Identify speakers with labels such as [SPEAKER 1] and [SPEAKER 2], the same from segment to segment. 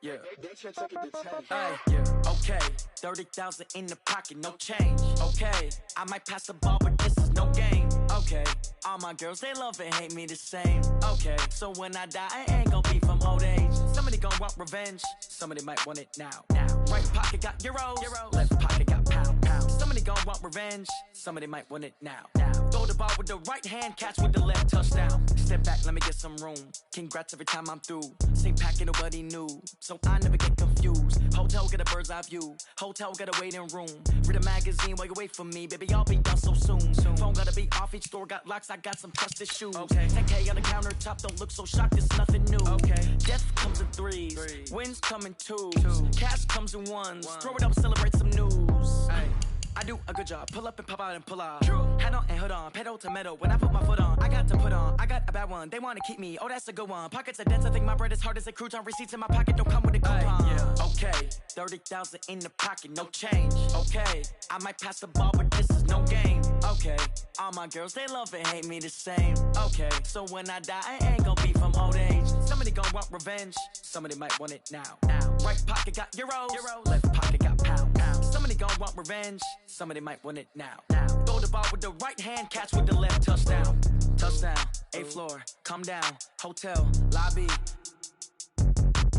[SPEAKER 1] yeah. Hey, yeah. Okay, 30,000 in the pocket, no change. Okay, I might pass the ball, but this is no game. Okay, all my girls, they love and hate me the same. Okay, so when I die, I ain't gon' be from old age. Somebody gon' want revenge, somebody might want it now. Right pocket got euros, left pocket got pound. Somebody gon' want revenge, somebody might want it now. Throw the ball with the right hand, catch with the left, touchdown. Step back, let me get some room. Congrats every time I'm through. Same packet, nobody knew, so I never get confused. Hotel get a bird's eye view, hotel got a waiting room. Read a magazine while you wait for me, baby, I'll be done so soon. Phone gotta be off, each store got locks, I got some trusted shoes. 10K on the countertop, don't look so shocked, it's nothing new. Death comes in threes, wins come in twos, cash comes in ones. Throw it up, celebrate some news. I do a good job, pull up and pop out and pull out. Head on and hood on, pedal to metal. When I put my foot on, I got to put on. I got a bad one, they wanna keep me, oh that's a good one. Pockets are dense, I think my bread is hard as a crouton. Receipts in my pocket don't come with a coupon. Okay, 30,000 in the pocket, no change. Okay, I might pass the ball, but this is no game. Okay, all my girls, they love and hate me the same. Okay, so when I die, I ain't gon' be from old age. Somebody gon' want revenge, somebody might want it now. Right pocket got euros, left pocket got pound. Somebody gon' want revenge, somebody might want it now. Throw the ball with the right hand, catch with the left, touchdown. Touchdown, 8th floor, come down, hotel, lobby.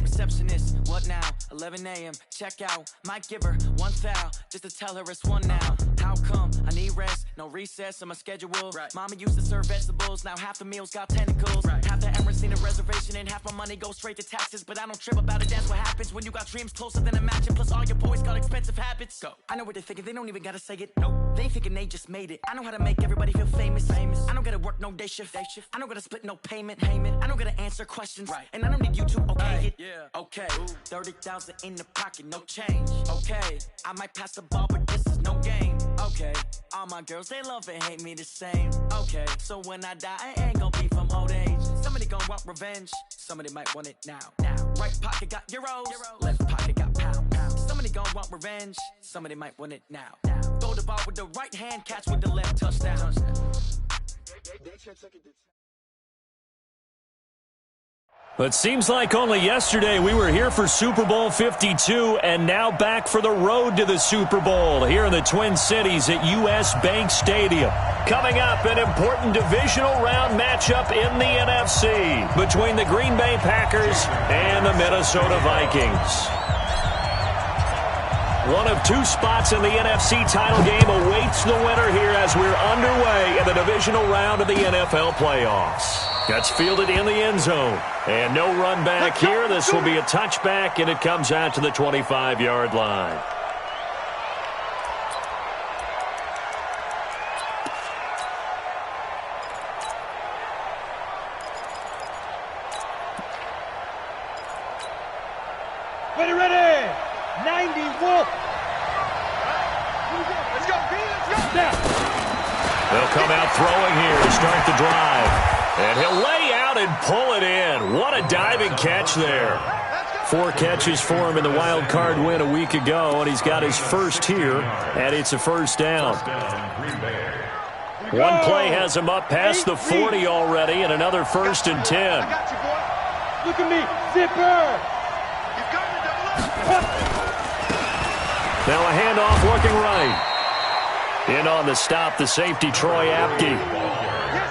[SPEAKER 1] Receptionist, what now? 11 a.m. check out. Might give her one foul just to tell her it's one now. How come? I need rest, no recess on my schedule. Mama used to serve vegetables, now half the meals got tentacles. Half the Emirates need a reservation and half my money goes straight to taxes. But I don't trip about it, that's what happens when you got dreams closer than a match. Plus all your boys got expensive habits. Go. I know what they're thinking, they don't even gotta say it. Nope. They thinking they just made it. I know how to make everybody feel famous. I don't gotta work no day shift. I don't gotta split no payment. I don't gotta answer questions. And I don't need you to okay it. Okay, 30,000 in the pocket, no change. Okay, I might pass the ball, but this is no game. Okay, all my girls, they love and hate me the same. Okay, so when I die, I ain't gon' be from old age. Somebody gon' want revenge, somebody might want it now. Right pocket got euros, left pocket got pound. Somebody gon' want revenge, somebody might want it now. Throw the ball with the right hand, catch with the left, touchdown.
[SPEAKER 2] But seems like only yesterday we were here for Super Bowl 52 and now back for the road to the Super Bowl here in the Twin Cities at US Bank Stadium. Coming up, an important divisional round matchup in the NFC between the Green Bay Packers and the Minnesota Vikings. One of two spots in the NFC title game awaits the winner here as we're underway in the divisional round of the NFL playoffs. That's fielded in the end zone. And no run back here. This will be a touchback, and it comes out to the 25-yard line.
[SPEAKER 3] Ready. 90 Wolf. Let's go. Snap.
[SPEAKER 2] They'll come out throwing here to start the drive. And he'll lay out and pull it in. What a diving catch there. 4 catches for him in the wild card win a week ago, and he's got his first here, and it's a first down. One play has him up past the 40 already, and another 1st and 10.
[SPEAKER 3] Look at me, zipper.
[SPEAKER 2] Now a handoff looking right. In on the stop, the safety, Troy Apke.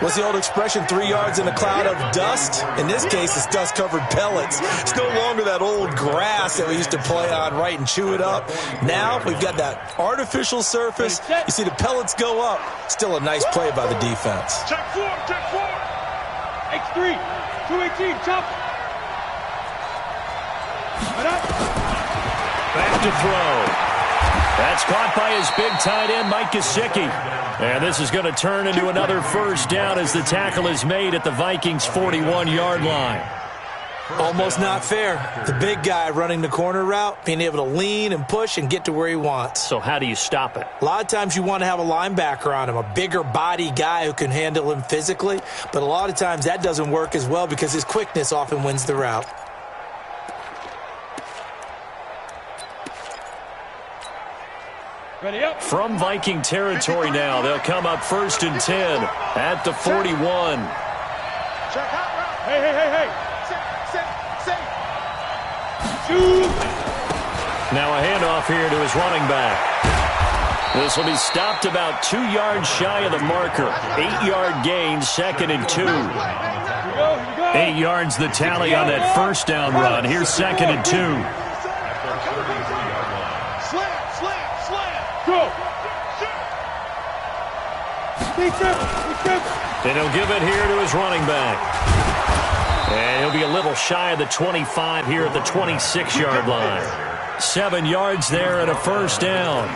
[SPEAKER 4] What's the old expression, 3 yards in a cloud of dust? In this case, it's dust-covered pellets. It's no longer that old grass that we used to play on, right, and chew it up. Now we've got that artificial surface. You see the pellets go up. Still a nice play by the defense.
[SPEAKER 3] Check 4. X3, 218, chop.
[SPEAKER 2] Back to throw. That's caught by his big tight end, Mike Gesicki. And this is going to turn into another first down as the tackle is made at the Vikings' 41-yard line.
[SPEAKER 4] Almost not fair. The big guy running the corner route, being able to lean and push and get to where he wants.
[SPEAKER 2] So how do you stop it?
[SPEAKER 4] A lot of times you want to have a linebacker on him, a bigger body guy who can handle him physically. But a lot of times that doesn't work as well because his quickness often wins the route.
[SPEAKER 3] Ready up.
[SPEAKER 2] From Viking territory now, they'll come up 1st and 10 at the 41.
[SPEAKER 3] Check out. Hey.
[SPEAKER 2] Now a handoff here to his running back. This will be stopped about 2 yards shy of the marker. 8-yard gain, 2nd and 2. 8 yards the tally on that first down run. Here's 2nd and 2.
[SPEAKER 3] Go.
[SPEAKER 2] And he'll give it here to his running back. And he'll be a little shy of the 25 here at the 26-yard line. 7 yards there and a first down.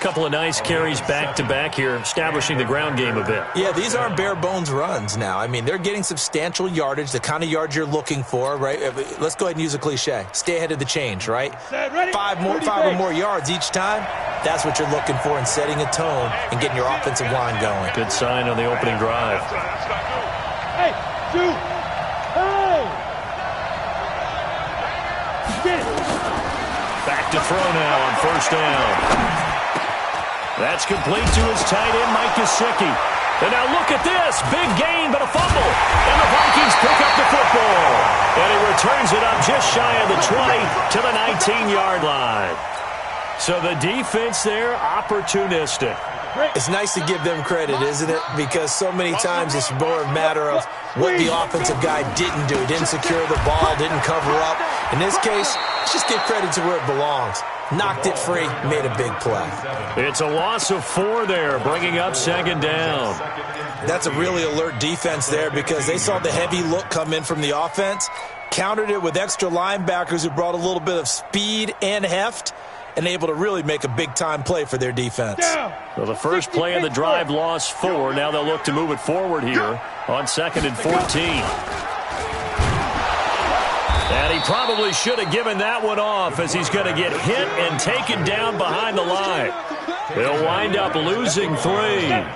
[SPEAKER 2] Couple of nice carries back-to-back here, establishing the ground game a bit.
[SPEAKER 4] Yeah, these aren't bare-bones runs now. I mean, they're getting substantial yardage, the kind of yards you're looking for, right? Let's go ahead and use a cliche. Stay ahead of the change, right? 5 or more yards each time. That's what you're looking for in setting a tone and getting your offensive line going.
[SPEAKER 2] Good sign on the opening drive.
[SPEAKER 3] Hey, dude. Hey.
[SPEAKER 2] Back to throw now on first down. That's complete to his tight end, Mike Gesicki. And now look at this. Big gain, but a fumble. And the Vikings pick up the football. And he returns it up just shy of the 20 to the 19-yard line. So the defense there, opportunistic.
[SPEAKER 4] It's nice to give them credit, isn't it? Because so many times it's more a matter of what the offensive guy didn't do. Didn't secure the ball, didn't cover up. In this case, let's just give credit to where it belongs. Knocked it free, made a big play.
[SPEAKER 2] It's a loss of 4 there, bringing up 2nd down.
[SPEAKER 4] That's a really alert defense there because they saw the heavy look come in from the offense, countered it with extra linebackers who brought a little bit of speed and heft, and able to really make a big-time play for their defense.
[SPEAKER 2] Well, the first play of the drive lost 4. Now they'll look to move it forward here on 2nd and 14. And he probably should have given that one off as he's going to get hit and taken down behind the line. They'll wind up losing 3.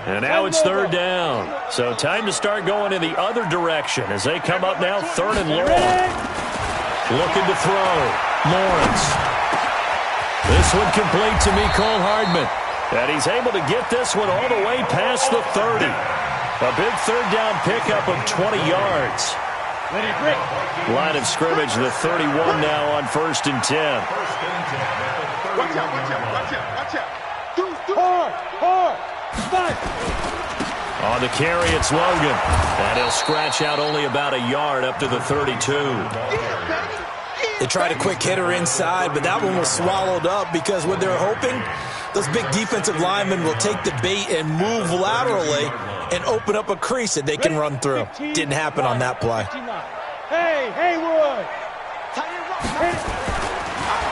[SPEAKER 2] And now it's 3rd down. So time to start going in the other direction as they come up now 3rd and long. Looking to throw. Lawrence. This one complete to Mecole Hardman. And he's able to get this one all the way past the 30. A big 3rd down pickup of 20 yards. Line of scrimmage, the 31 now on 1st and 10.
[SPEAKER 3] Watch out. Hard.
[SPEAKER 2] On the carry, it's Logan. And he'll scratch out only about a yard up to the 32.
[SPEAKER 4] They tried a quick hitter inside, but that one was swallowed up because what they're hoping, those big defensive linemen will take the bait and move laterally and open up a crease that they can run through. Didn't happen on that play.
[SPEAKER 3] Hey, Haywood.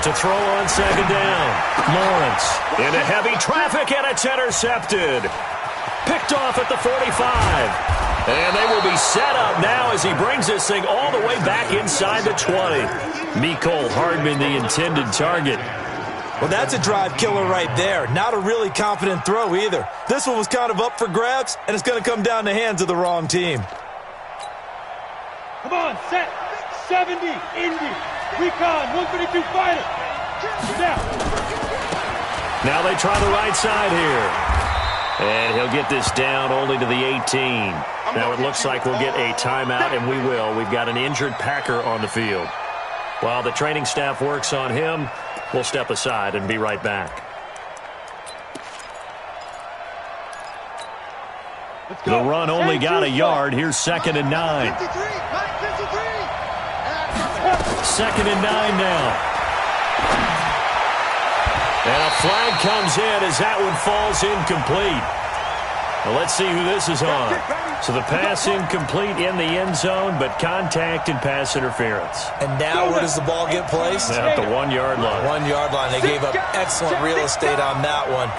[SPEAKER 2] To throw on 2nd down. Lawrence into heavy traffic, and it's intercepted. Picked off at the 45. And they will be set up now as he brings this thing all the way back inside the 20. Mecole Hardman, the intended target.
[SPEAKER 4] Well, that's a drive killer right there. Not a really confident throw either. This one was kind of up for grabs, and it's going to come down the hands of the wrong team.
[SPEAKER 3] Come on, set. 70, Indy. Recon, 152 fighter. Down.
[SPEAKER 2] Now they try the right side here. And he'll get this down only to the 18. Now it looks like we'll get a timeout, and we will. We've got an injured Packer on the field. While the training staff works on him, we'll step aside and be right back. The run only got a yard. Here's 2nd and 9. 2nd and 9 now. And a flag comes in as that one falls incomplete. Well, let's see who this is on. So the pass incomplete in the end zone, but contact and pass interference.
[SPEAKER 4] And now where does the ball get placed?
[SPEAKER 2] At the 1 yard line.
[SPEAKER 4] 1 yard line. They gave up excellent real estate on that one.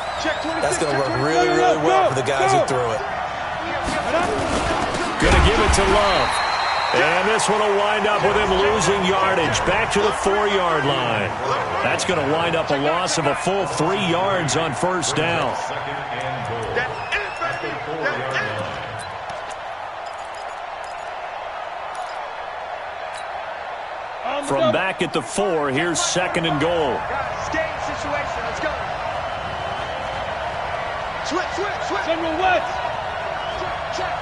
[SPEAKER 4] That's going to work really, really well for the guys who threw it.
[SPEAKER 2] Going to give it to Love. And this one will wind up with him losing yardage back to the 4 yard line. That's going to wind up a loss of a full 3 yards on first down. From back at the 4, here's 2nd and goal.
[SPEAKER 3] Game situation. Let's go. Switch. General West. Check.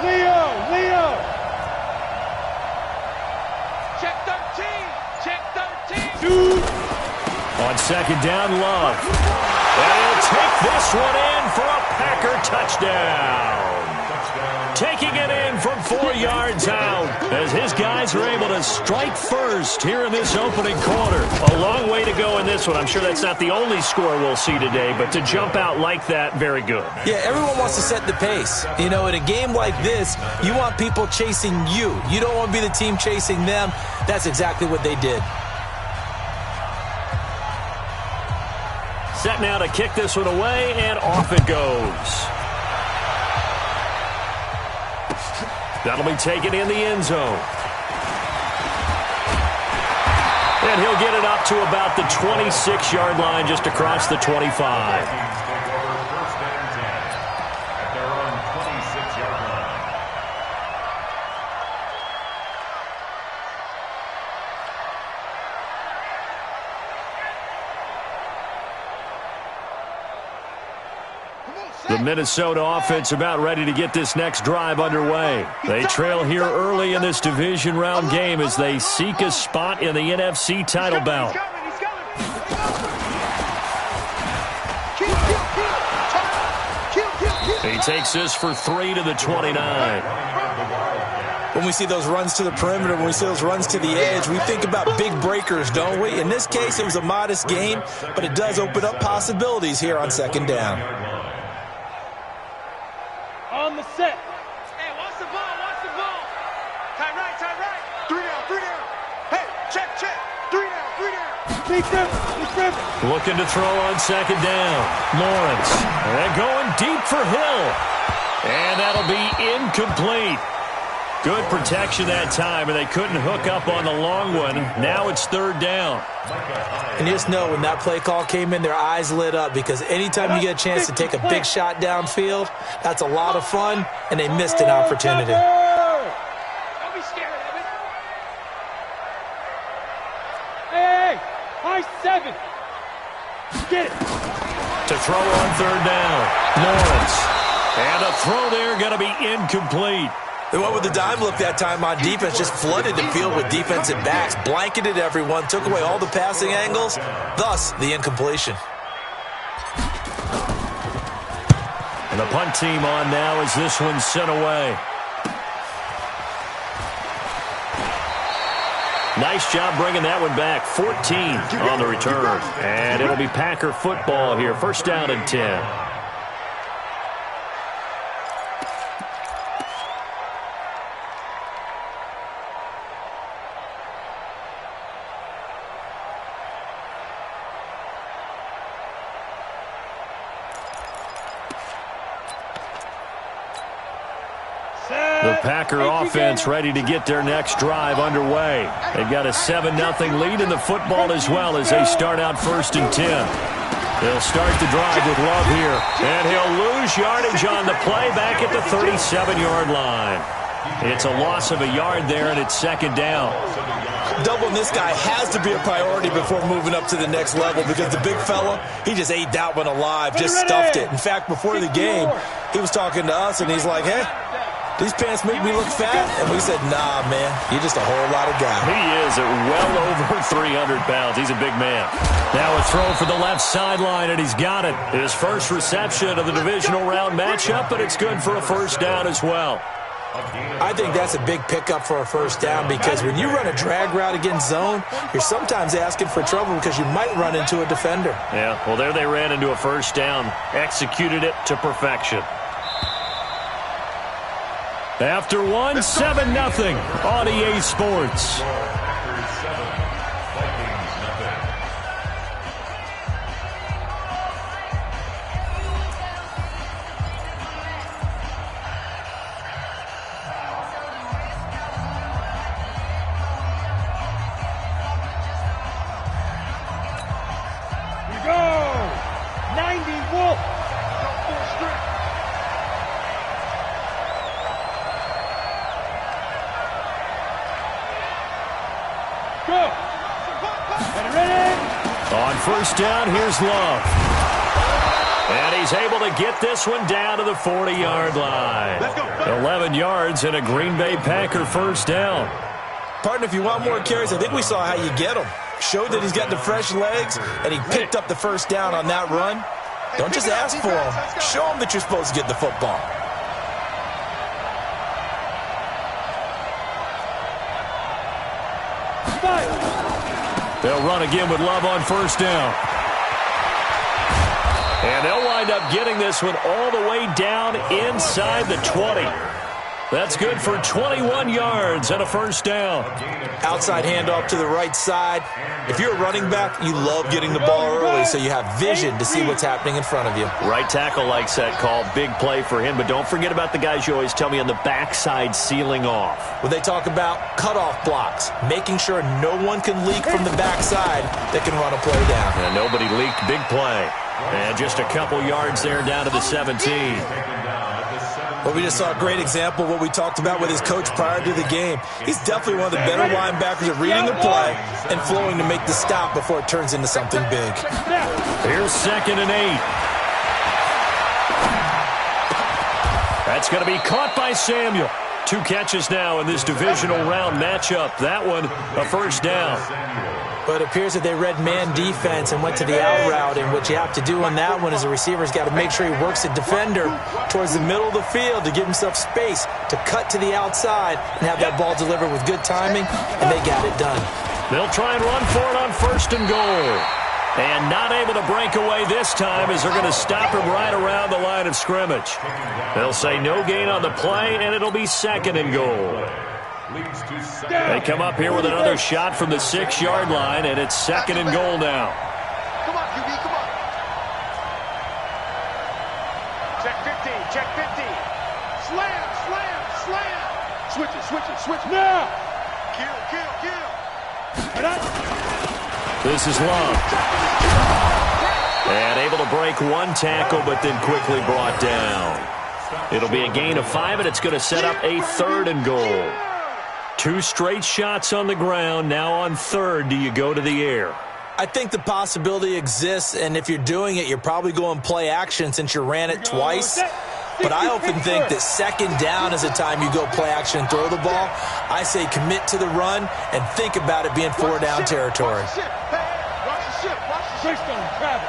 [SPEAKER 3] Leo. Check 13.
[SPEAKER 2] On second down, Love. And he'll take this one in for a Packer touchdown. Taking it in from 4 yards out as his guys are able to strike first here in this opening quarter. A long way to go in this one. I'm sure that's not the only score we'll see today, but to jump out like that, very good.
[SPEAKER 4] Yeah, everyone wants to set the pace. You know, in a game like this, you want people chasing you. You don't want to be the team chasing them. That's exactly what they did.
[SPEAKER 2] Set now to kick this one away, and off it goes. That'll be taken in the end zone. And he'll get it up to about the 26-yard line, just across the 25. The Minnesota offense about ready to get this next drive underway. They trail here early in this division round game as they seek a spot in the NFC title bout. He takes this for 3 to the 29.
[SPEAKER 4] When we see those runs to the perimeter, when we see those runs to the edge, we think about big breakers, don't we? In this case, it was a modest gain, but it does open up possibilities here on second down.
[SPEAKER 3] On the set.
[SPEAKER 5] Hey, watch the ball, watch the ball. Tight right, tight right. 3 down, 3 down. Hey, check, check. 3 down, 3 down.
[SPEAKER 3] Big difference.
[SPEAKER 2] Looking to throw on second down. Lawrence. And going deep for Hill. And that'll be incomplete. Good protection that time, and they couldn't hook up on the long one. Now it's third down.
[SPEAKER 4] And you just know when that play call came in, their eyes lit up, because anytime you get a chance to take a big shot downfield, that's a lot of fun, and they missed an opportunity.
[SPEAKER 5] Don't be scared of it.
[SPEAKER 3] Hey, high 7. Get it.
[SPEAKER 2] To throw on third down. Lawrence. And a throw there going to be incomplete.
[SPEAKER 4] They went with the dime look that time on defense, just flooded the field with defensive backs, blanketed everyone, took away all the passing angles, thus the incompletion.
[SPEAKER 2] And the punt team on now as this one's sent away. Nice job bringing that one back. 14 on the return. And it'll be Packer football here. First down and 10. The Packer offense ready to get their next drive underway. They've got a 7-0 lead in the football as well as they start out first and 10. They'll start the drive with Love here. And he'll lose yardage on the play back at the 37-yard line. It's a loss of a yard there, and it's second down.
[SPEAKER 4] Doubling this guy has to be a priority before moving up to the next level, because the big fella, he just ate that one alive, just stuffed it. In fact, before the game, he was talking to us, and he's like, hey, these pants make me look fat? And we said, nah, man, you're just a whole lot of guy.
[SPEAKER 2] He is at well over 300 pounds. He's a big man. Now a throw for the left sideline, and he's got it. His first reception of the divisional round matchup, but it's good for a first down as well.
[SPEAKER 4] I think that's a big pickup for a first down, because when you run a drag route against zone, you're sometimes asking for trouble because you might run into a defender.
[SPEAKER 2] Yeah, well, there they ran into a first down. Executed it to perfection. After one, 7-0 on EA Sports. On first down, here's Love. And he's able to get this one down to the 40-yard line. 11 yards and a Green Bay Packer first down.
[SPEAKER 4] Partner, if you want more carries, I think we saw how you get them. showed that he's got the fresh legs, and he picked up the first down on that run. Don't just ask for him. Show him that you're supposed to get the football.
[SPEAKER 2] They'll run again with Love on first down. And they'll wind up getting this one all the way down inside the 20. That's good for 21 yards and a first down.
[SPEAKER 4] Outside handoff to the right side. If you're a running back, you love getting the ball early so you have vision to see what's happening in front of you.
[SPEAKER 2] Right tackle likes that call. Big play for him, but don't forget about the guys you always tell me on the backside sealing off.
[SPEAKER 4] When they talk about cutoff blocks, making sure no one can leak from the backside that can run a play down.
[SPEAKER 2] And nobody leaked. Big play. And just a couple yards there down to the 17.
[SPEAKER 4] Well, we just saw a great example of what we talked about with his coach prior to the game. He's definitely one of the better linebackers at reading the play and flowing to make the stop before it turns into something big.
[SPEAKER 2] Here's 2nd and 8. That's going to be caught by Samuel. 2 catches now in this divisional round matchup. That one, a first down.
[SPEAKER 4] But it appears that they read man defense and went to the out route, and what you have to do on that one is the receiver's got to make sure he works the defender towards the middle of the field to give himself space to cut to the outside and have that ball delivered with good timing, and they got it done.
[SPEAKER 2] They'll try and run for it on 1st and goal. And not able to break away this time as they're going to stop him right around the line of scrimmage. They'll say no gain on the play, and it'll be 2nd and goal. They come up here with another shot from the 6-yard line, and it's 2nd and goal now.
[SPEAKER 5] Come on, QB, come on. Check 15, check 15. Slam, slam, slam. Switch it, switch it, switch it.
[SPEAKER 3] Now!
[SPEAKER 5] Kill, kill, kill.
[SPEAKER 2] This is Love. And able to break one tackle, but then quickly brought down. It'll be a gain of 5, and it's going to set up a 3rd and goal. 2 straight shots on the ground. Now on 3rd, do you go to the air?
[SPEAKER 4] I think the possibility exists, and if you're doing it, you're probably going play action since you ran it twice. But I often think that 2nd down is the time you go play action and throw the ball. I say commit to the run and think about it being 4-down territory.
[SPEAKER 5] Watch the ship. Watch the ship. Watch the ship.
[SPEAKER 3] Based on travel.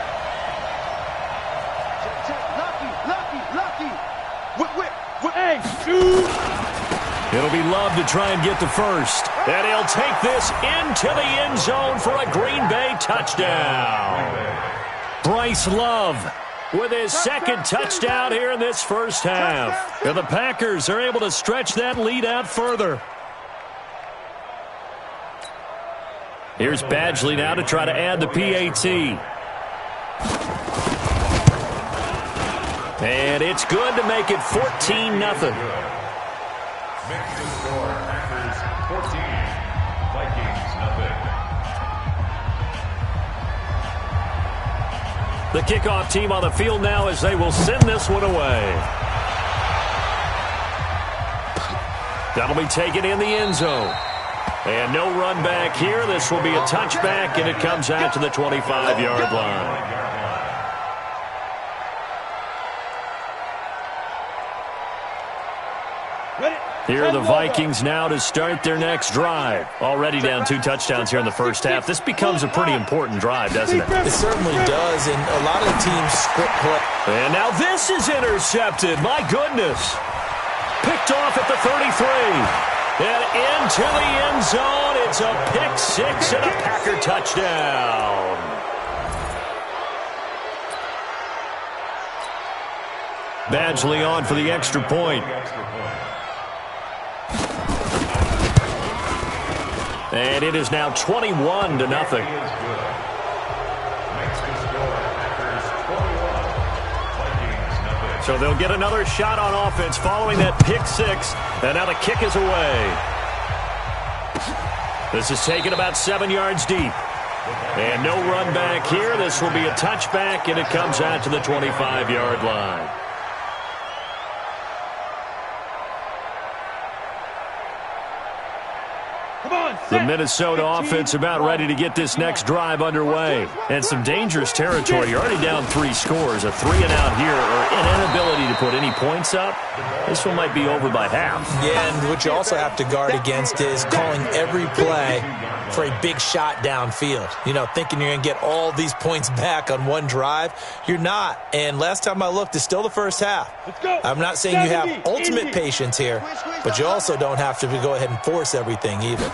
[SPEAKER 5] Lucky. Whip.
[SPEAKER 3] Hey, dude!
[SPEAKER 2] It'll be Love to try and get the first. And he'll take this into the end zone for a Green Bay touchdown. Bryce Love with his 2nd touchdown here in this first half. And the Packers are able to stretch that lead out further. Here's Badgley now to try to add the PAT. And it's good to make it 14-0.
[SPEAKER 6] Makes the score Packers 14, Vikings nothing.
[SPEAKER 2] The kickoff team on the field now as they will send this one away. That'll be taken in the end zone. And no run back here. This will be a touchback, and it comes out to the 25-yard line. Here are the Vikings now to start their next drive. Already down 2 touchdowns here in the first half. This becomes a pretty important drive, doesn't it?
[SPEAKER 4] It certainly does, and a lot of the teams script play.
[SPEAKER 2] And now this is intercepted. My goodness. Picked off at the 33. And into the end zone. It's a pick 6 and a Packer touchdown. Badgley on for the extra point. And it is now 21-0. So they'll get another shot on offense following that pick 6. And now the kick is away. This is taken about 7 yards deep. And no run back here. This will be a touchback, and it comes out to the 25-yard line.
[SPEAKER 3] Come on,
[SPEAKER 2] The Minnesota offense about ready to get this next drive underway. And some dangerous territory. You're already down 3 scores. A 3-and-out here, or an inability to put any points up. This one might be over by half.
[SPEAKER 4] Yeah, and what you also have to guard against is calling every play for a big shot downfield. You know, thinking you're going to get all these points back on one drive. You're not. And last time I looked, it's still the first half. I'm not saying you have ultimate patience here, but you also don't have to go ahead and force everything either.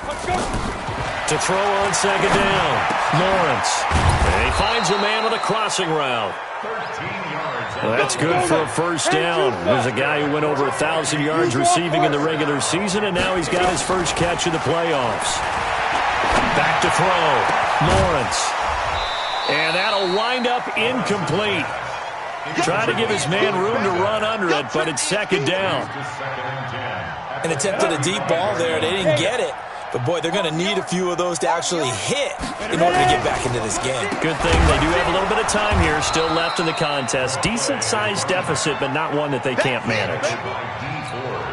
[SPEAKER 2] To throw on second down, Lawrence. And he finds a man on the crossing route.
[SPEAKER 6] 13 yards.
[SPEAKER 2] Well, that's good for a first down. There's a guy who went over 1,000 yards receiving in the regular season, and now he's got his first catch in the playoffs. Back to throw, Lawrence. And that'll wind up incomplete. Try to give his man room to run under it, but it's second down.
[SPEAKER 4] And attempted a deep ball there. They didn't get it. But, boy, they're going to need a few of those to actually hit in order to get back into this game.
[SPEAKER 2] Good thing they do have a little bit of time here still left in the contest. Decent-sized deficit, but not one that they can't manage.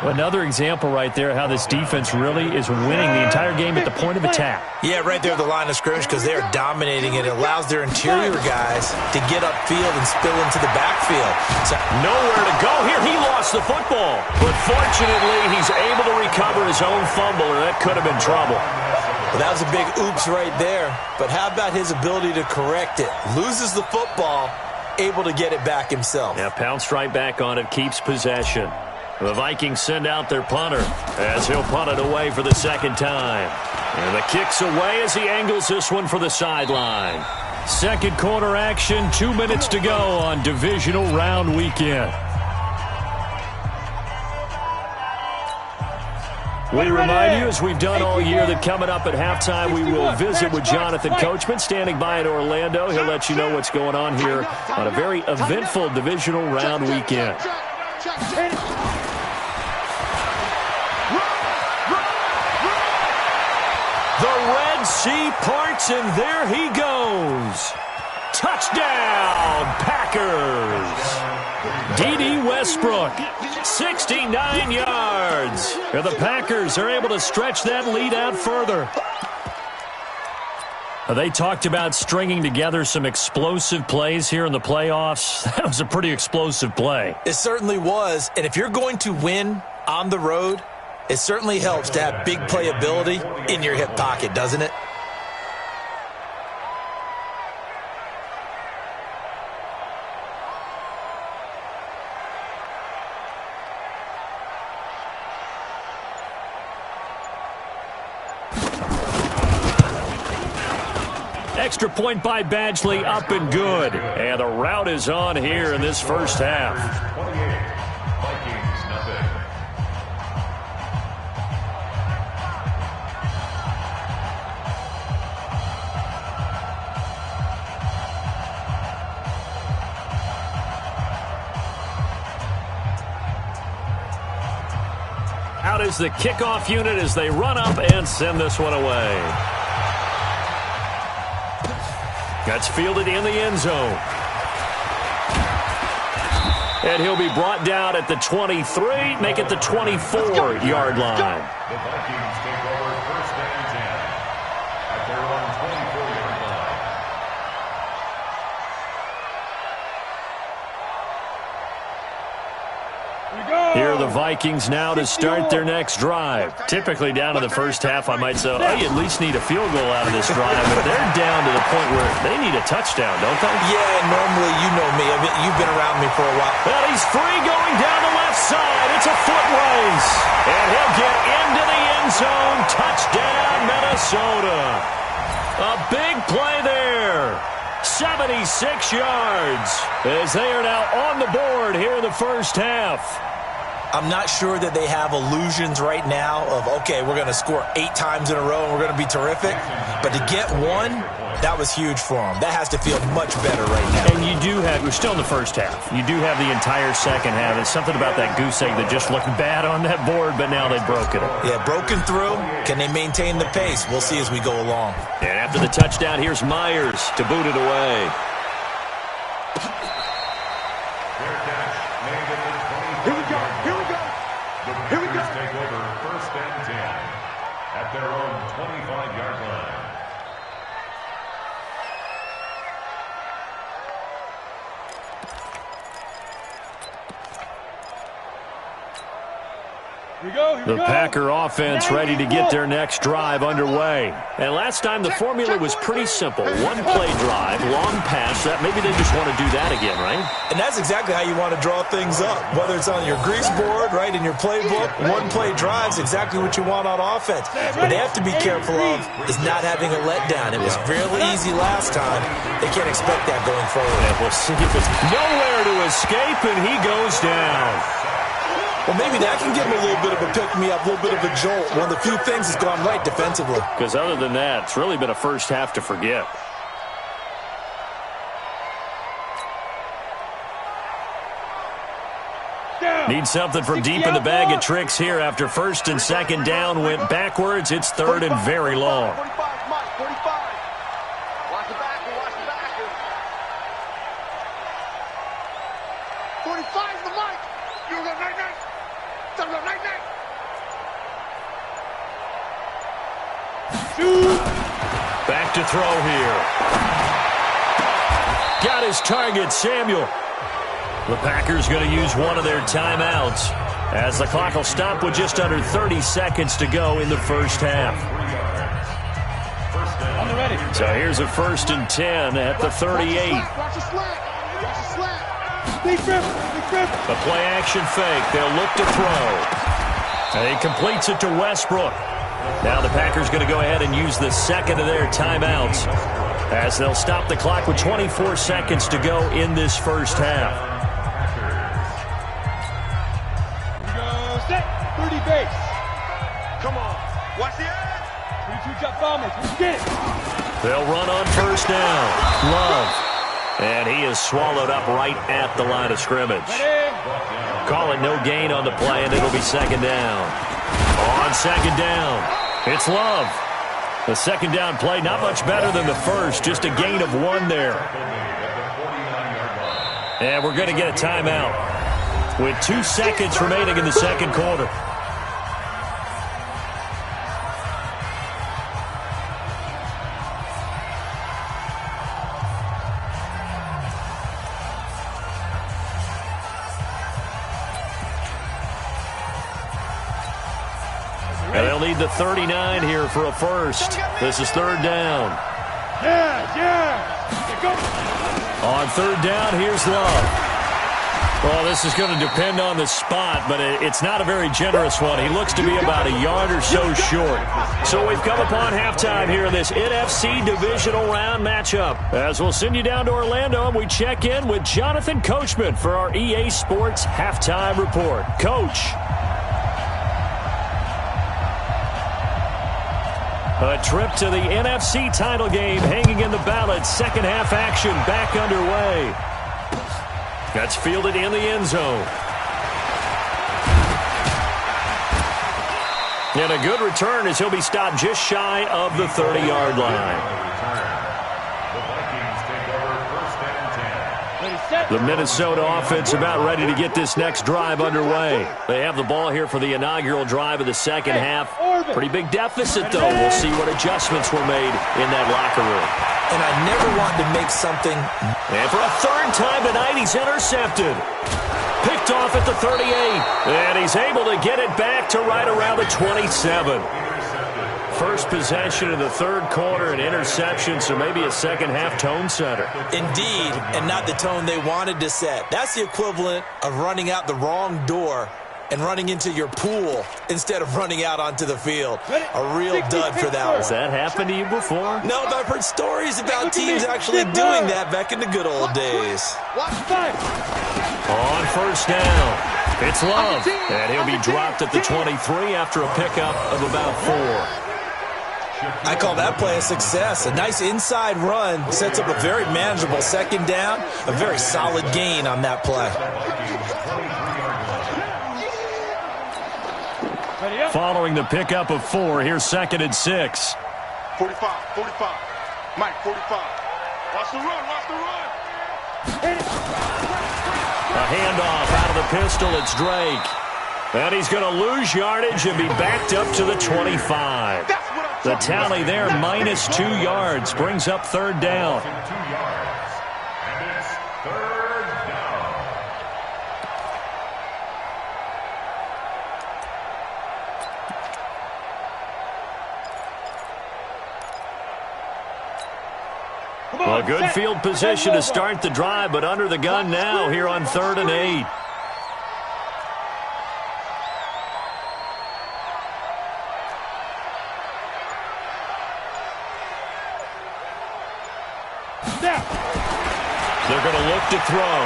[SPEAKER 2] Another example right there how this defense really is winning the entire game at the point of attack.
[SPEAKER 4] Yeah, right there at the line of scrimmage because they are dominating it. It allows their interior guys to get upfield and spill into the backfield. So
[SPEAKER 2] nowhere to go here. He lost the football. But fortunately, he's able to recover his own fumble, or that could have been trouble.
[SPEAKER 4] Well, that was a big oops right there. But how about his ability to correct it? Loses the football, able to get it back himself.
[SPEAKER 2] Yeah, pounced right back on it, keeps possession. The Vikings send out their punter as he'll punt it away for the second time. And the kick's away as he angles this one for the sideline. Second quarter action, 2 minutes to go on divisional round weekend. We remind you, as we've done all year, that coming up at halftime, we will visit with Jonathan Coachman, standing by in Orlando. He'll let you know what's going on here on a very eventful divisional round weekend. The Red Sea parts, and there he goes. Touchdown, Packers. D.D. Westbrook, 69 yards. And the Packers are able to stretch that lead out further. They talked about stringing together some explosive plays here in the playoffs. That was a pretty explosive play.
[SPEAKER 4] It certainly was. And if you're going to win on the road, it certainly helps to have big playability in your hip pocket, doesn't it?
[SPEAKER 2] Extra point by Badgley, up and good. And the route is on here in this first half.
[SPEAKER 6] 28, Vikings, nothing.
[SPEAKER 2] Out is the kickoff unit as they run up and send this one away. That's fielded in the end zone. And he'll be brought down at the 23, make it the 24-yard line.
[SPEAKER 6] The Vikings take over first and 10 at their own 24-yard line.
[SPEAKER 2] Here are the Vikings now to start their next drive. Typically down to the first half, I might say, oh, you at least need a field goal out of this drive. But they're down to the point where they need a touchdown, don't they?
[SPEAKER 4] Yeah, normally, you know me. You've been around me for a while.
[SPEAKER 2] Well, he's free going down the left side. It's a foot race. And he'll get into the end zone. Touchdown, Minnesota. A big play there. 76 yards as they are now on the board here in the first half.
[SPEAKER 4] I'm not sure that they have illusions right now of, okay, we're going to score 8 times in a row and we're going to be terrific. But to get one, that was huge for them. That has to feel much better right now.
[SPEAKER 2] And you do have, we're still in the first half. You do have the entire second half. It's something about that goose egg that just looked bad on that board, but now they've broken it.
[SPEAKER 4] Yeah, broken through. Can they maintain the pace? We'll see as we go along.
[SPEAKER 2] And after the touchdown, here's Myers to boot it away.
[SPEAKER 6] Here we go. Take over first and 10 at their own 25-yard line.
[SPEAKER 2] The Packer offense ready to get their next drive underway. And last time the formula was pretty simple. One-play drive, long pass. That maybe they just want to do that again, right?
[SPEAKER 4] And that's exactly how you want to draw things up. Whether it's on your grease board, right, in your playbook, one-play drive's exactly what you want on offense. What they have to be careful of is not having a letdown. It was fairly easy last time. They can't expect that going forward.
[SPEAKER 2] And we'll see if it's nowhere to escape, and he goes down.
[SPEAKER 4] Well, maybe that can give him a little bit of a pick-me-up, a little bit of a jolt. One of the few things that's gone right defensively.
[SPEAKER 2] Because other than that, it's really been a first half to forget. Need something from deep in the bag of tricks here after first and second down went backwards. It's third and very long.
[SPEAKER 5] 45, Mike, 45. Watch the backer, watch the backer. 45 is the mic. You go night-night. Tell them night-night.
[SPEAKER 2] Back to throw here. Got his target, Samuel. The Packers going to use one of their timeouts as the clock will stop with just under 30 seconds to go in the first half.
[SPEAKER 3] On the ready.
[SPEAKER 2] So here's a 1st and 10 at the 38.
[SPEAKER 5] Watch the slant. Watch the slant.
[SPEAKER 3] Big grip. Big grip.
[SPEAKER 2] The play-action fake. They'll look to throw. And he completes it to Westbrook. Now the Packers going to go ahead and use the second of their timeouts as they'll stop the clock with 24 seconds to go in this first half.
[SPEAKER 3] Here we go. Set. 30 base.
[SPEAKER 5] Come on. Watch the edge.
[SPEAKER 3] 32 drop bombers. Let's get it.
[SPEAKER 2] They'll run on first down. Love. And he is swallowed up right at the line of scrimmage.
[SPEAKER 3] Ready.
[SPEAKER 2] Call it no gain on the play, and it'll be second down. On second down, it's Love. The second down play, not much better than the first, just a gain of 1 there. And we're going to get a timeout with 2 seconds remaining in the second quarter. And they'll need the 39 here for a first. This is third down.
[SPEAKER 3] Yeah. Go.
[SPEAKER 2] On third down, here's Love. Well, this is going to depend on the spot, but it's not a very generous one. He looks to be about a yard or so short. So we've come upon halftime here in this NFC divisional round matchup. As we'll send you down to Orlando, and we check in with Jonathan Coachman for our EA Sports Halftime Report. Coach. A trip to the NFC title game hanging in the balance. Second half action back underway. That's fielded in the end zone. And a good return as he'll be stopped just shy of the 30-yard line. The Minnesota offense about ready to get this next drive underway. They have the ball here for the inaugural drive of the second half. Pretty big deficit, though. We'll see what adjustments were made in that locker room.
[SPEAKER 4] And I never want to make something.
[SPEAKER 2] And for a third time tonight, he's intercepted. Picked off at the 38. And he's able to get it back to right around the 27. First possession of the third quarter, an interception, so maybe a second-half tone setter.
[SPEAKER 4] Indeed, and not the tone they wanted to set. That's the equivalent of running out the wrong door and running into your pool instead of running out onto the field. A real dud for that one.
[SPEAKER 2] Has that happened to you before?
[SPEAKER 4] No, but I've heard stories about teams actually doing that back in the good old days.
[SPEAKER 2] On first down, it's Love, and he'll be dropped at the 23 after a pickup of about 4.
[SPEAKER 4] I call that play a success. A nice inside run sets up a very manageable second down. A very solid gain on that play.
[SPEAKER 2] Following the pickup of 4, here's second and 6.
[SPEAKER 5] 45. Mike, 45. Watch the run.
[SPEAKER 2] A handoff out of the pistol. It's Drake. And he's going to lose yardage and be backed up to the 25. The tally there, minus 2 yards, brings up third down.
[SPEAKER 6] 2 yards. And it's third down.
[SPEAKER 2] Well, good field position to start the drive, but under the gun now here on 3rd and 8. They're going to look to throw.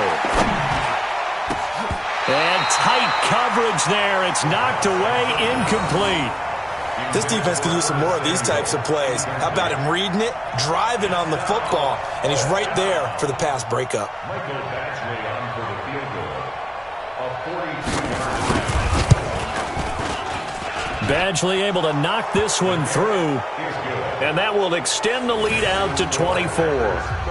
[SPEAKER 2] And tight coverage there. It's knocked away, incomplete.
[SPEAKER 4] This defense could use some more of these types of plays. How about him reading it, driving on the football, and he's right there for the pass breakup.
[SPEAKER 6] Michael Badgley on for the field goal. A 42-yard
[SPEAKER 2] Badgley able to knock this one through, and that will extend the lead out to 24.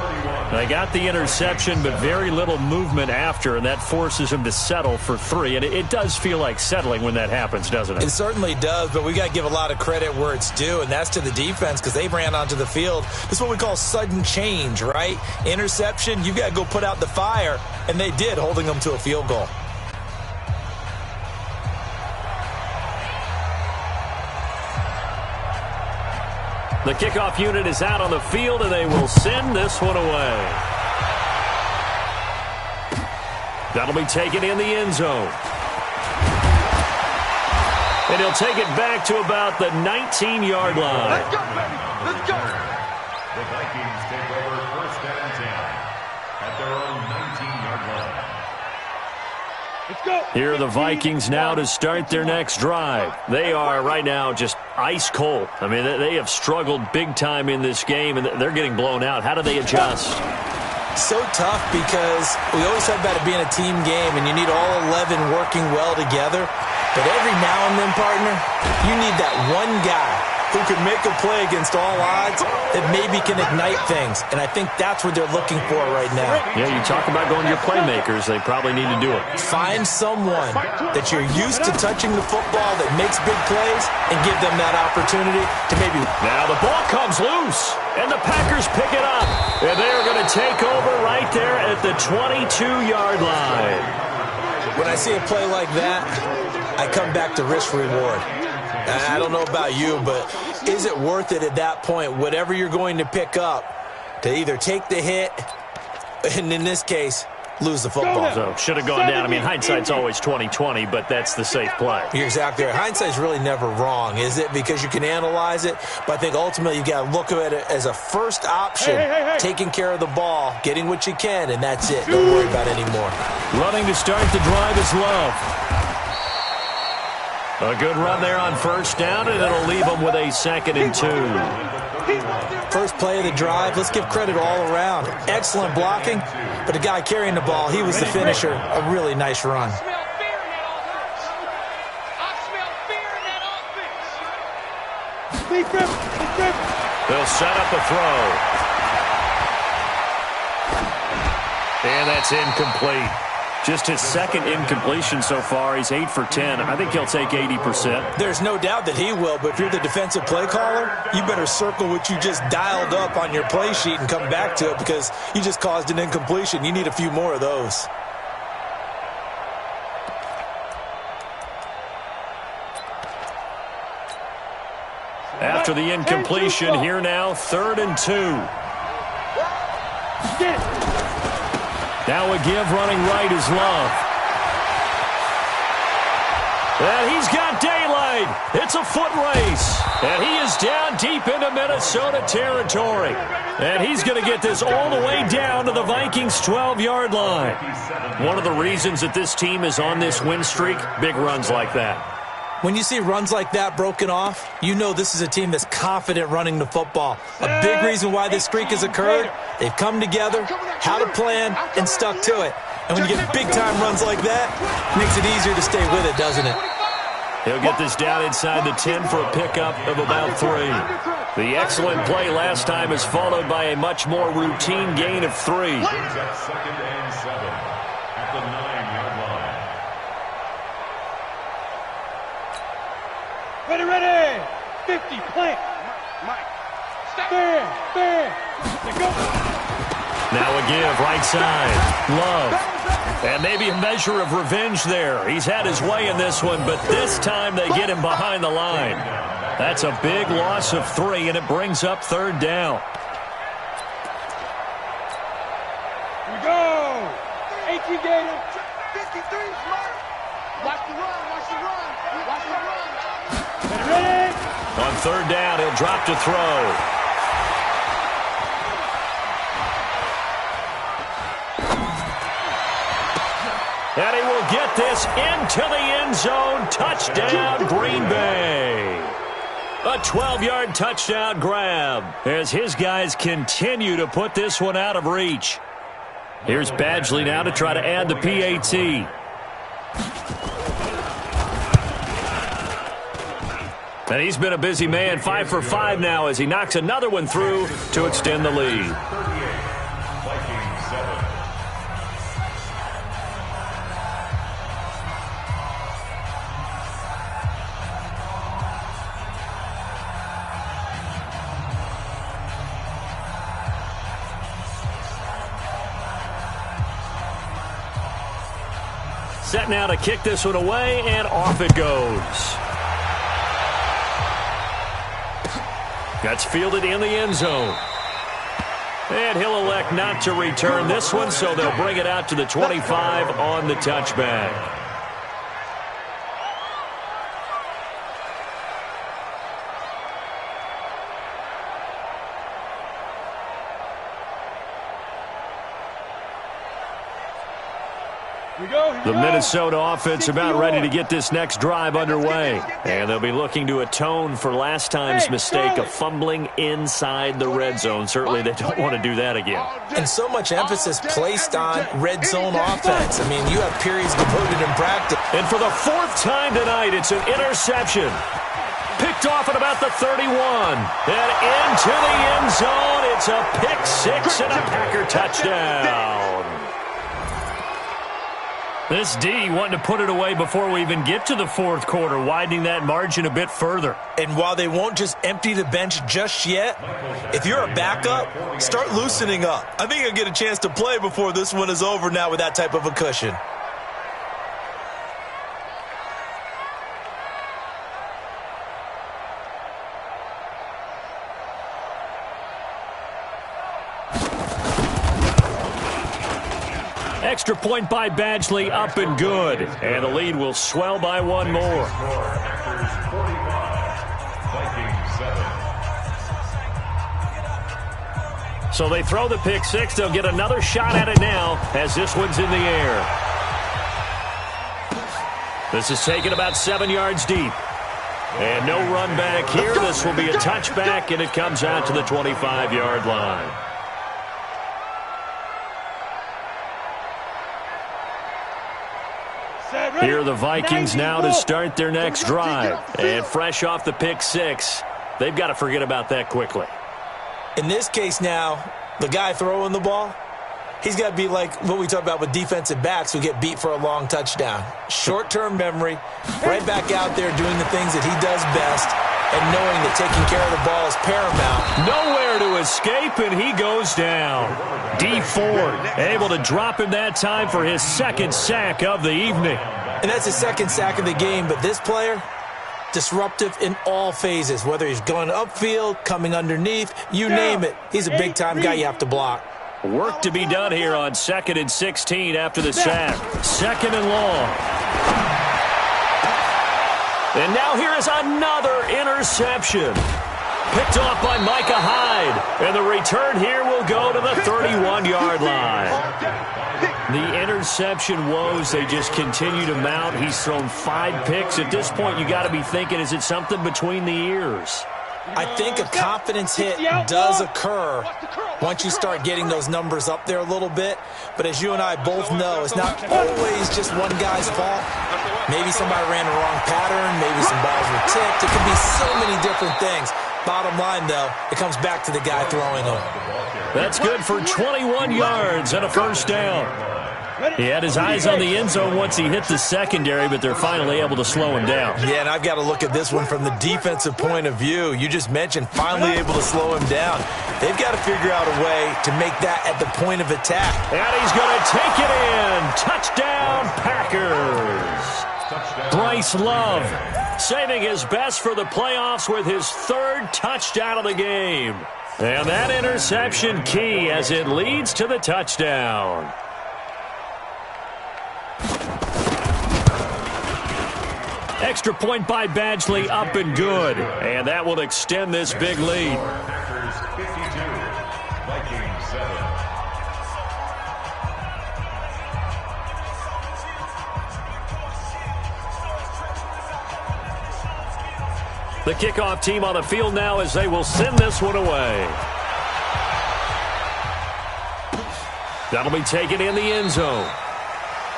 [SPEAKER 2] They got the interception, but very little movement after, and that forces him to settle for 3. And it does feel like settling when that happens, doesn't it?
[SPEAKER 4] It certainly does, but we got to give a lot of credit where it's due, and that's to the defense because they ran onto the field. This is what we call sudden change, right? Interception, you got to go put out the fire, and they did, holding them to a field goal.
[SPEAKER 2] The kickoff unit is out on the field, and they will send this one away. That'll be taken in the end zone. And he'll take it back to about the 19-yard line.
[SPEAKER 5] Let's go, baby. Let's go.
[SPEAKER 6] The Vikings take over 1st and 10 at their own 19-yard line.
[SPEAKER 3] Let's go.
[SPEAKER 2] Here are the Vikings now to start their next drive. They are right now just ice cold. I mean, they have struggled big time in this game, and they're getting blown out. How do they adjust?
[SPEAKER 4] So tough because we always talk about it being a team game, and you need all 11 working well together. But every now and then, partner, you need that one guy who can make a play against all odds that maybe can ignite things. And I think that's what they're looking for right now.
[SPEAKER 2] Yeah, you talk about going to your playmakers. They probably need to do it.
[SPEAKER 4] Find someone that you're used to touching the football that makes big plays and give them that opportunity to maybe...
[SPEAKER 2] Now the ball comes loose, and the Packers pick it up. And they're going to take over right there at the 22-yard line.
[SPEAKER 4] When I see a play like that, I come back to risk-reward. I don't know about you, but is it worth it at that point, whatever you're going to pick up, to either take the hit, and in this case, lose the football?
[SPEAKER 2] So should have gone down. I mean, hindsight's always 20/20, but that's the safe play.
[SPEAKER 4] You're exactly right. Hindsight's really never wrong, is it? Because you can analyze it, but I think ultimately you got to look at it as a first option, taking care of the ball, getting what you can, and that's it. Don't worry about it anymore.
[SPEAKER 2] Running to start the drive is Love. A good run there on 1st down, and it'll leave them with a 2nd and 2.
[SPEAKER 4] First play of the drive, let's give credit all around. Excellent blocking, but the guy carrying the ball, he was the finisher. A really nice run.
[SPEAKER 5] I smell fear in that offense.
[SPEAKER 2] They'll set up a throw. And that's incomplete. Just his 2nd incompletion so far. He's 8 for 10. I think he'll take 80%.
[SPEAKER 4] There's no doubt that he will, but if you're the defensive play caller, you better circle what you just dialed up on your play sheet and come back to it because you just caused an incompletion. You need a few more of those.
[SPEAKER 2] After the incompletion, here now, 3rd and 2. Now a give running right is Love. And he's got daylight. It's a foot race. And he is down deep into Minnesota territory. And he's going to get this all the way down to the Vikings' 12-yard line. One of the reasons that this team is on this win streak, big runs like that.
[SPEAKER 4] When you see runs like that broken off, you know this is a team that's confident running the football. A big reason why this streak has occurred, they've come together, had a plan, and stuck to it. And when you get big-time runs like that, it makes it easier to stay with it, doesn't it?
[SPEAKER 2] He'll get this down inside the 10 for a pickup of about 3. The excellent play last time is followed by a much more routine gain of 3.
[SPEAKER 6] 2nd and 7 at the 9-yard line.
[SPEAKER 3] Ready, ready. 50, plant.
[SPEAKER 5] Mike.
[SPEAKER 3] Bam, bam. Let's go.
[SPEAKER 2] Now a give, right side. Love. And maybe a measure of revenge there. He's had his way in this one, but this time they get him behind the line. That's a big loss of 3, and it brings up 3rd down.
[SPEAKER 3] Here we go. 18 Gator.
[SPEAKER 5] 53, smart. Watch the run, watch the run. Watch the run.
[SPEAKER 3] Ready, ready.
[SPEAKER 2] On 3rd down, he'll drop to throw. And he will get this into the end zone. Touchdown, Green Bay. A 12-yard touchdown grab as his guys continue to put this one out of reach. Here's Badgley now to try to add the PAT. And he's been a busy man, 5 for 5 now as he knocks another one through to extend the lead. Set now to kick this one away, and off it goes. That's fielded in the end zone. And he'll elect not to return this one, so they'll bring it out to the 25 on the touchback. The Minnesota offense about ready to get this next drive underway. And they'll be looking to atone for last time's mistake of fumbling inside the red zone. Certainly they don't want to do that again.
[SPEAKER 4] And so much emphasis placed on red zone offense. I mean, you have periods devoted in practice.
[SPEAKER 2] And for the 4th time tonight, it's an interception. Picked off at about the 31. And into the end zone. It's a pick 6 and a Packer touchdown. This D wanting to put it away before we even get to the 4th quarter, widening that margin a bit further.
[SPEAKER 4] And while they won't just empty the bench just yet, if you're a backup, start loosening up. I think you'll get a chance to play before this one is over now with that type of a cushion.
[SPEAKER 2] Extra point by Badgley, up and good. And the lead will swell by 1 more. So they throw the pick 6. They'll get another shot at it now as this one's in the air. This is taken about 7 yards deep. And no run back here. This will be a touchback, and it comes out to the 25-yard line. Here are the Vikings now to start their next drive. And fresh off the pick 6, they've got to forget about that quickly.
[SPEAKER 4] In this case now, the guy throwing the ball, he's got to be like what we talk about with defensive backs who get beat for a long touchdown. Short-term memory, right back out there doing the things that he does best, and knowing that taking care of the ball is paramount.
[SPEAKER 2] Nowhere to escape, and he goes down. D Ford able to drop him that time for his 2nd sack of the evening.
[SPEAKER 4] And that's his 2nd sack of the game, but this player, disruptive in all phases, whether he's going upfield, coming underneath, you name it. He's a big-time guy you have to block.
[SPEAKER 2] Work to be done here on 2nd and 16 after the sack. 2nd and long. And now here is another interception. Picked off by Micah Hyde. And the return here will go to the 31-yard line. The interception woes, they just continue to mount. He's thrown 5 picks. At this point, you got to be thinking, is it something between the ears?
[SPEAKER 4] I think a confidence hit does occur once you start getting those numbers up there a little bit. But as you and I both know, it's not always just one guy's fault. Maybe somebody ran the wrong pattern. Maybe some balls were tipped. It could be so many different things. Bottom line, though, it comes back to the guy throwing them.
[SPEAKER 2] That's good for 21 yards and a 1st down. He had his eyes on the end zone once he hit the secondary, but they're finally able to slow him down.
[SPEAKER 4] Yeah, and I've got to look at this one from the defensive point of view. You just mentioned finally able to slow him down. They've got to figure out a way to make that at the point of attack.
[SPEAKER 2] And he's going to take it in. Touchdown, Packers. Bryce Love saving his best for the playoffs with his third touchdown of the game. And that interception key as it leads to the touchdown. Extra point by Badgley, up and good. And that will extend this big lead.
[SPEAKER 6] Packers 52, Vikings 7.
[SPEAKER 2] The kickoff team on the field now as they will send this one away. That'll be taken in the end zone.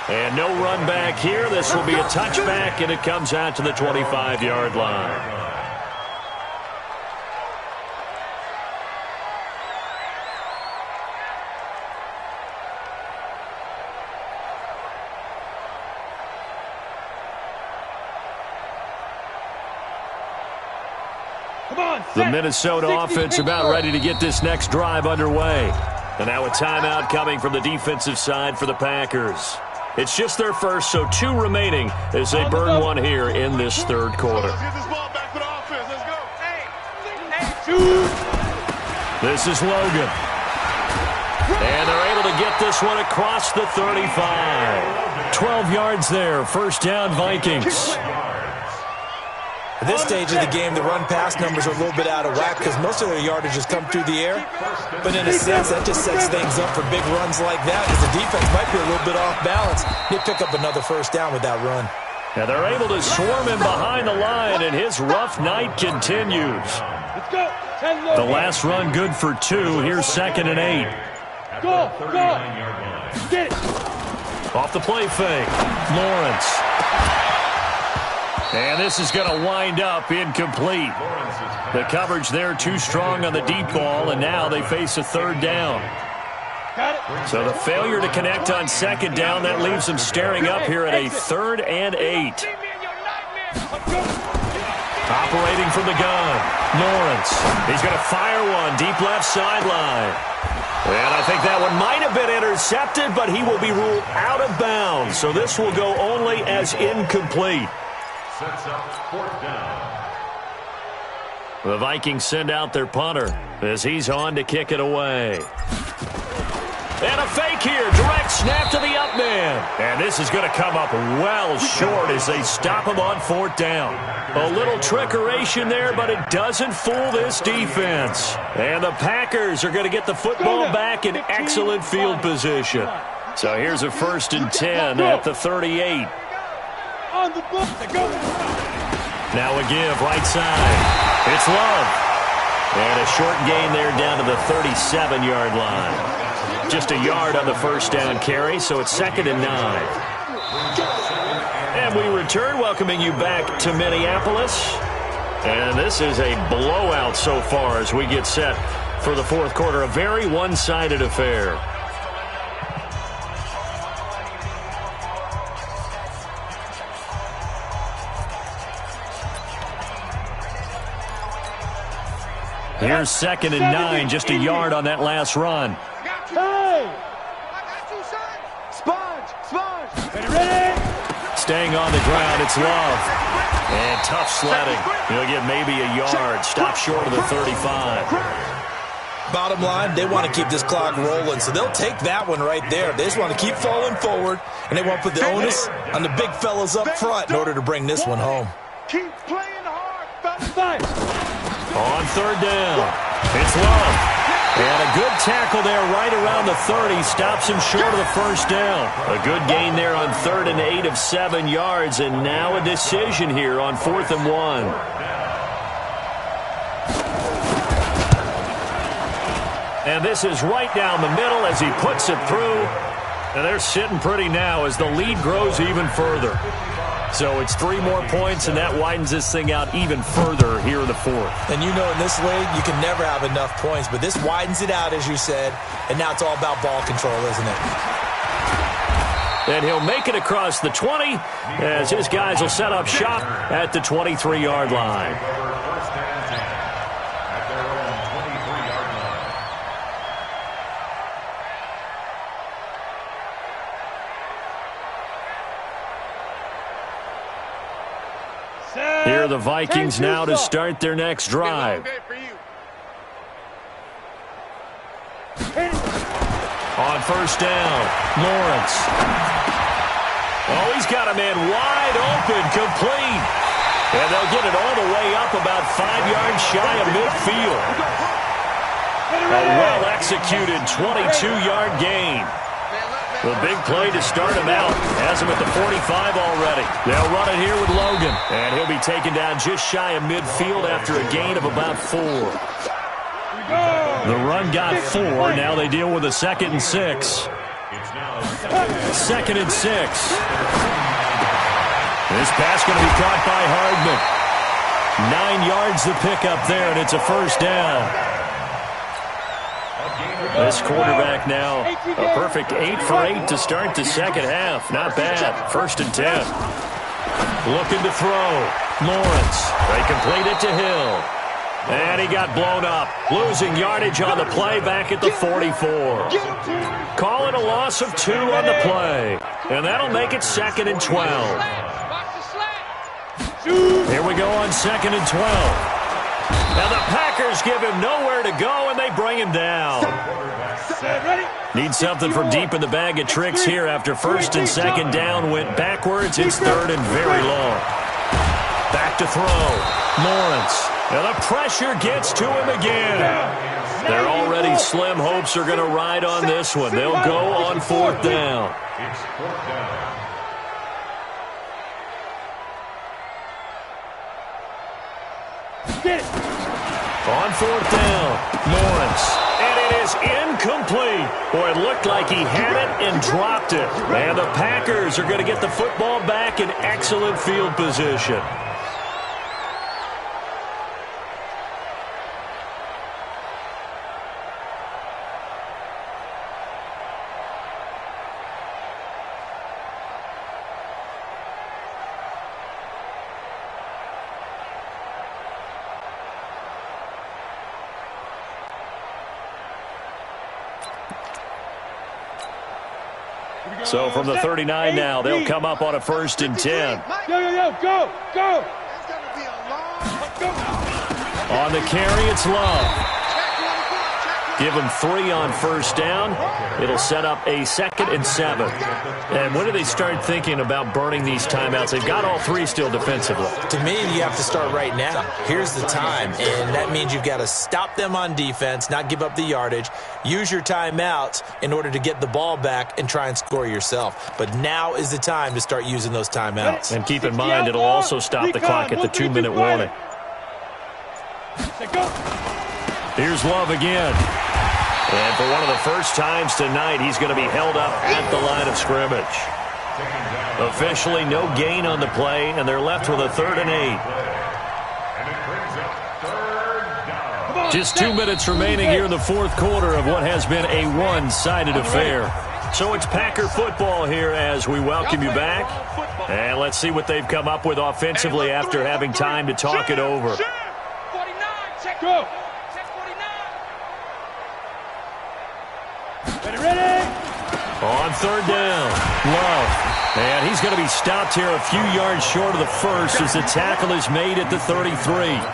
[SPEAKER 2] And no run back here. This will be a touchback, and it comes out to the 25-yard line. The Minnesota offense about ready to get this next drive underway. And now a timeout coming from the defensive side for the Packers. It's just their first, so 2 remaining as they burn one here in this third quarter.
[SPEAKER 5] Let's get this ball back for the offense. Let's go. Hey.
[SPEAKER 2] This is Logan. And they're able to get this one across the 35. 12 yards there. First down, Vikings.
[SPEAKER 4] At this stage of the game, the run-pass numbers are a little bit out of whack because most of their yardage has come through the air. But in a sense, that just sets things up for big runs like that because the defense might be a little bit off balance. They pick up another first down with that run.
[SPEAKER 2] And they're able to swarm him behind the line, and his rough night continues.
[SPEAKER 3] Let's go.
[SPEAKER 2] The last run good for 2. Here's 2nd and 8.
[SPEAKER 3] Go. Get it.
[SPEAKER 2] Off the play fake. Lawrence. And this is going to wind up incomplete. The coverage there too strong on the deep ball, and now they face a third down. So the failure to connect on second down, that leaves them staring up here at a 3rd and 8. Operating from the gun, Lawrence. He's going to fire one deep left sideline. And I think that one might have been intercepted, but he will be ruled out of bounds. So this will go only as incomplete.
[SPEAKER 6] Sets up 4th down.
[SPEAKER 2] The Vikings send out their punter as he's on to kick it away. And a fake here. Direct snap to the up man. And this is going to come up well short as they stop him on 4th down. A little trickeration there, but it doesn't fool this defense. And the Packers are going to get the football back in excellent field position. So here's a 1st and 10 at the 38.
[SPEAKER 3] On the book. Go.
[SPEAKER 2] Now a give right side. It's Love. And a short gain there down to the 37-yard line. Just a yard on the first down carry, so it's 2nd and 9. And we return, welcoming you back to Minneapolis. And this is a blowout so far as we get set for the fourth quarter. A very one-sided affair. Here's 2nd and 9, just a yard on that last run.
[SPEAKER 3] Hey! Sponge! Ready?
[SPEAKER 2] Staying on the ground, it's Love. And tough sledding. He'll get maybe a yard. Stop short of the 35.
[SPEAKER 4] Bottom line, they want to keep this clock rolling, so they'll take that one right there. They just want to keep falling forward, and they want to put the onus on the big fellas up front in order to bring this one home.
[SPEAKER 5] Keep playing hard, fellas.
[SPEAKER 2] On 3rd down, it's Love. And a good tackle there right around the 30. Stops him short of the first down. A good gain there on 3rd and 8 of 7 yards. And now a decision here on 4th and 1. And this is right down the middle as he puts it through. And they're sitting pretty now as the lead grows even further. So it's 3 more points, and that widens this thing out even further here in the fourth.
[SPEAKER 4] And you know in this league, you can never have enough points, but this widens it out, as you said, and now it's all about ball control, isn't it?
[SPEAKER 2] and he'll make it across the 20 as his guys will set up shop at the 23-yard line.
[SPEAKER 6] First and 10 at their own 23-yard line.
[SPEAKER 2] Here are the Vikings now to start their next drive. On first down, Lawrence. Oh, he's got a man wide open, complete. And they'll get it all the way up about 5 yards shy of midfield. A well-executed 22-yard gain. The big play to start him out. Has him at the 45 already. They'll run it here with Logan. And he'll be taken down just shy of midfield after a gain of about 4. The run got 4. Now they deal with a 2nd and 6. 2nd and 6. This pass going to be caught by Hardman. 9 yards the pickup there, and it's a first down. This quarterback now, a perfect 8 for 8 to start the second half. Not bad. 1st and 10. Looking to throw. Lawrence. They complete it to Hill. And he got blown up. Losing yardage on the play back at the 44. Call it a loss of 2 on the play. And that'll make it 2nd and 12. Here we go on 2nd and 12. Now the Packers give him nowhere to go, and they bring him down. Need something from deep in the bag of tricks here after 1st and 2nd down went backwards. It's 3rd and very long. Back to throw. Lawrence. And the pressure gets to him again. Their already slim hopes are going to ride on this one. They'll go on 4th down.
[SPEAKER 6] It's 4th down.
[SPEAKER 2] On 4th down, Lawrence. And it is incomplete. Boy, it looked like he had it and dropped it. And the Packers are going to get the football back in excellent field position. So from the 39 now, they'll come up on a 1st and 10.
[SPEAKER 3] Go!
[SPEAKER 2] On the carry, it's Love. Give him 3 on 1st down. It'll set up a 2nd and 7. And when do they start thinking about burning these timeouts? They've got all 3 still defensively.
[SPEAKER 4] To me, you have to start right now. Here's the time, and that means you've got to stop them on defense, not give up the yardage, use your timeouts in order to get the ball back and try and score yourself. But now is the time to start using those timeouts.
[SPEAKER 2] And keep in mind, it'll also stop the clock at the 2-minute warning. Here's Love again. And for one of the first times tonight, he's going to be held up at the line of scrimmage. Officially, no gain on the play, and they're left with a 3rd and 8. Just 2 minutes remaining here in the 4th quarter of what has been a one-sided affair. So it's Packer football here as we welcome you back. And let's see what they've come up with offensively after having time to talk it over.
[SPEAKER 3] 49, go! Ready?
[SPEAKER 2] On 3rd down, Love. And he's going to be stopped here a few yards short of the first as the tackle is made at the 33.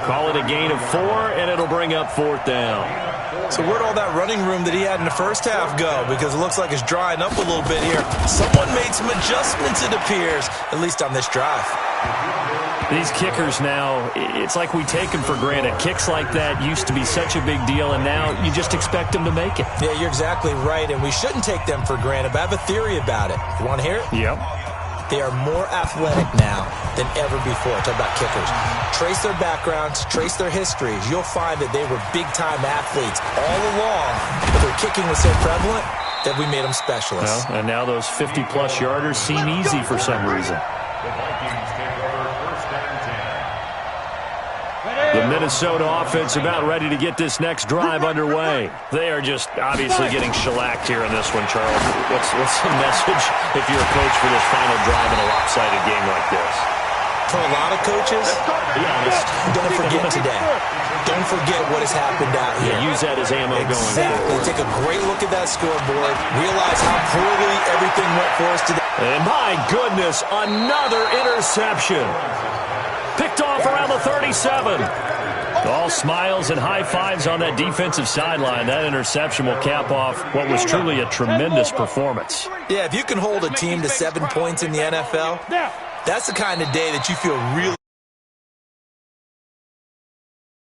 [SPEAKER 2] Call it a gain of 4, and it'll bring up 4th down.
[SPEAKER 4] So where'd all that running room that he had in the first half go? Because it looks like it's drying up a little bit here. Someone made some adjustments, it appears, at least on this drive.
[SPEAKER 2] These kickers now, it's like we take them for granted. Kicks like that used to be such a big deal, and now you just expect them to make it.
[SPEAKER 4] Yeah, you're exactly right, and we shouldn't take them for granted, but I have a theory about it. You want to hear it?
[SPEAKER 2] Yep.
[SPEAKER 4] They are more athletic now than ever before. Talk about kickers. Trace their backgrounds, trace their histories. You'll find that they were big-time athletes all along, but their kicking was so prevalent that we made them specialists.
[SPEAKER 2] Well, and now those 50-plus yarders seem easy for some reason.
[SPEAKER 6] The Vikings take over 1st and 10.
[SPEAKER 2] The The Minnesota offense about ready to get this next drive underway. They are just obviously getting shellacked here in this one, Charles. What's the message if you're a coach for this final drive in a lopsided game like this?
[SPEAKER 4] For a lot of coaches,
[SPEAKER 2] Be honest.
[SPEAKER 4] don't forget today. Don't forget what has happened out here.
[SPEAKER 2] Yeah, use that as ammo going
[SPEAKER 4] Exactly.
[SPEAKER 2] forward.
[SPEAKER 4] Take a great look at that scoreboard. Realize how poorly everything went for us today.
[SPEAKER 2] And my goodness, another interception. Picked off around the 37. All smiles and high fives on that defensive sideline. That interception will cap off what was truly a tremendous performance.
[SPEAKER 4] Yeah, if you can hold a team to 7 points in the NFL, that's the kind of day that you feel really